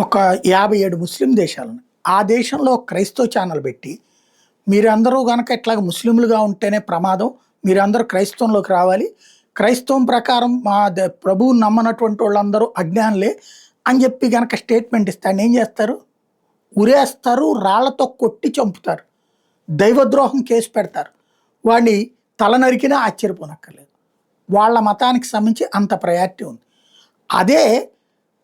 ఒక 57 ముస్లిం దేశాలను. ఆ దేశంలో క్రైస్తవ ఛానల్ పెట్టి, మీరందరూ గనక ఇట్లాగ ముస్లింలుగా ఉంటేనే ప్రమాదం. మీరందరూ క్రైస్తవంలోకి రావాలి. క్రైస్తవం ప్రకారం మా ప్రభువుని నమ్మనటువంటి వాళ్ళందరూ అజ్ఞానులే అని చెప్పి గనక స్టేట్మెంట్ ఇస్తే ఆయనేం చేస్తారు? ఉరేస్తారు, రాళ్లతో కొట్టి చంపుతారు. దైవద్రోహం కేసు పెడతారు. వాడిని తల నరికినా ఆశ్చర్యపోనక్కర్లేదు. వాళ్ళ మతానికి సంబంధించి అంత ప్రయారిటీ ఉంది. అదే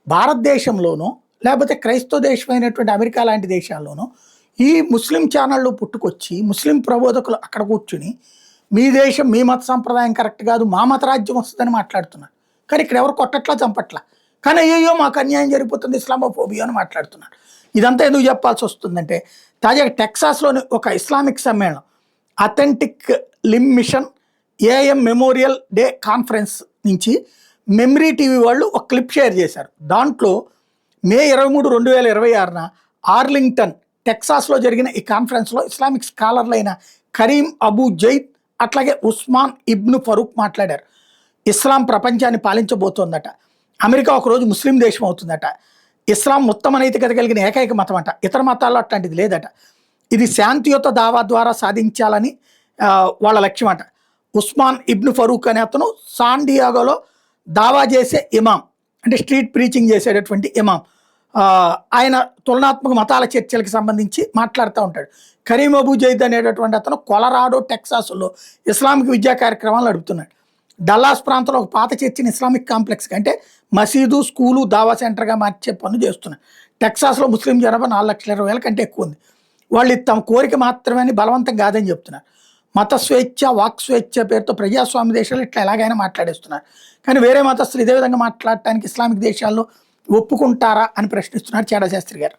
భారతదేశంలోనూ లేకపోతే క్రైస్తవ దేశమైనటువంటి అమెరికా లాంటి దేశాల్లోనూ ఈ ముస్లిం ఛానళ్ళు పుట్టుకొచ్చి ముస్లిం ప్రబోధకులు అక్కడ కూర్చుని మీ దేశం మీ మత సంప్రదాయం కరెక్ట్ కాదు, మా మత రాజ్యం వస్తుందని మాట్లాడుతున్నారు. కానీ ఇక్కడ ఎవరు కొట్టట్లా, చంపట్లా. కానీ అయ్యో మాకు అన్యాయం జరిగిపోతుంది, ఇస్లామోఫోబియా అని మాట్లాడుతున్నారు. ఇదంతా ఎందుకు చెప్పాల్సి వస్తుందంటే, తాజాగా టెక్సాస్లోని ఒక ఇస్లామిక్ సమ్మేళనం అథెంటిక్ లిమ్ mission AM memorial day conference నుంచి మెమరీ టీవీ వాళ్ళు ఒక క్లిప్ షేర్ చేశారు. దాంట్లో మే 23, 2026 ఆర్లింగ్టన్ టెక్సాస్లో జరిగిన ఈ కాన్ఫరెన్స్లో ఇస్లామిక్ స్కాలర్లైన కరీం అబూ జైద్ అట్లాగే ఉస్మాన్ ఇబ్ను ఫరూక్ మాట్లాడారు. ఇస్లాం ప్రపంచాన్ని పాలించబోతోందట. అమెరికా ఒకరోజు ముస్లిం దేశం అవుతుందట. ఇస్లాం ఉత్తమ నైతికత కలిగిన ఏకైక మతం అట. ఇతర మతాల్లో అట్లాంటిది లేదట. ఇది శాంతియుత దావా ద్వారా సాధించాలని వాళ్ళ లక్ష్యం అట. ఉస్మాన్ ఇబ్ను ఫరూక్ అనే అతను సాండియాగోలో దావా చేసే ఇమాం, అంటే స్ట్రీట్ ప్రీచింగ్ చేసేటటువంటి ఇమాం. ఆయన తులనాత్మక మతాల చర్చలకు సంబంధించి మాట్లాడుతూ ఉంటాడు. కరీం అబూ జైద్ అనేటటువంటి అతను కొలరాడో టెక్సాస్లో ఇస్లామిక్ విద్యా కార్యక్రమాలు నడుపుతున్నాడు. డల్లాస్ ప్రాంతంలో ఒక పాత చర్చిని ఇస్లామిక్ కాంప్లెక్స్ అంటే మసీదు, స్కూలు, దావా సెంటర్గా మార్చే పనులు చేస్తున్నారు. టెక్సాస్లో ముస్లిం జనాభా 4,20,000 కంటే ఎక్కువ ఉంది. వాళ్ళు తమ కోరిక మాత్రమే అని బలవంతం కాదని చెప్తున్నారు. మత స్వేచ్ఛ, వాక్ స్వేచ్ఛ పేరుతో ప్రజాస్వామ్య దేశాలు ఇట్లా ఎలాగైనా మాట్లాడేస్తున్నారు. కానీ వేరే మతస్థులు ఇదే విధంగా మాట్లాడటానికి ఇస్లామిక్ దేశాల్లో ఒప్పుకుంటారా అని ప్రశ్నిస్తున్నారు చేడా శాస్త్రి గారు.